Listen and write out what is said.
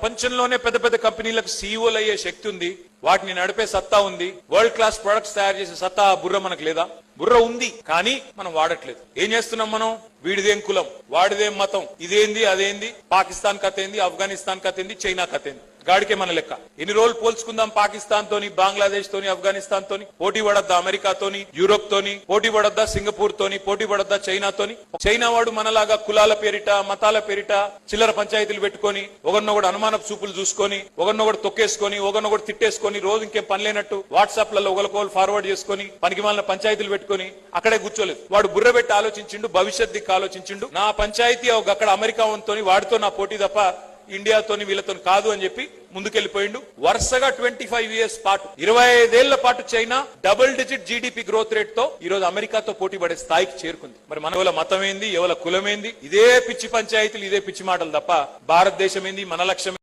ప్రపంచంలోనే పెద్ద పెద్ద కంపెనీలకు సీఈఓలు అయ్యే శక్తి ఉంది, వాటిని నడిపే సత్తా ఉంది, వరల్డ్ క్లాస్ ప్రొడక్ట్స్ తయారు చేసే సత్తా బుర్ర మనకు లేదా? బుర్ర ఉంది కానీ మనం వాడట్లేదు. ఏం చేస్తున్నాం మనం? వీడిదేం కులం, వాడిదేం మతం, ఇదేంది అదేంది, పాకిస్తాన్ కథ ఏంది, ఆఫ్ఘనిస్తాన్ కథ ఏంది, చైనా కథ ఏంది, గాడికే మన లెక్క. ఎన్ని రోజులు పోల్చుకుందాం పాకిస్తాన్ తోని, బంగ్లాదేశ్ తోని, ఆఫ్ఘనిస్తాన్ తోని? పోటీ పడద్దా అమెరికా తోని, యూరోప్ తోని? పోటీ పడద్దా సింగపూర్ తోని? పోటీ పడద్దా చైనా తోని? చైనా వాడు మనలాగా కులాల పేరిట, మతాల పేరిట చిల్లర పంచాయతీలు పెట్టుకొని, ఒకరినొకడు అనుమానపు చూపులు చూసుకొని, ఒకరినొకడు తొక్కేసుకొని, ఒకరినొకడు తిట్టేసుకొని, రోజు ఇంకేం పని లేనట్టు వాట్సాప్ లలో ఒకరికొకరు ఫార్వర్డ్ చేసుకొని పనికి మాలిన పంచాయతీలు పెట్టుకొని అక్కడే కూర్చోలేదు. వాడు బుర్ర పెట్టి ఆలోచించిండు, భవిష్యత్ దిక్కు ఆలోచించిండు. నా పంచాయతీ అక్కడ అమెరికా తోని వాడితో నా పోటీ తప్ప ఇండియాతోని వీళ్ళతో కాదు అని చెప్పి ముందుకెళ్లిపోయిండు. వరుసగా 25 years పాటు, 25 ఏళ్ల పాటు China double digit GDP growth rate తో ఈ రోజు అమెరికాతో పోటీ పడే స్థాయికి చేరుకుంది. మరి మన ఎవల మతం ఏంది, ఎవల కులం ఏంది, ఇదే పిచ్చి పంచాయతీలు, ఇదే పిచ్చి మాటలు తప్ప భారతదేశం ఏంది, మన లక్ష్యం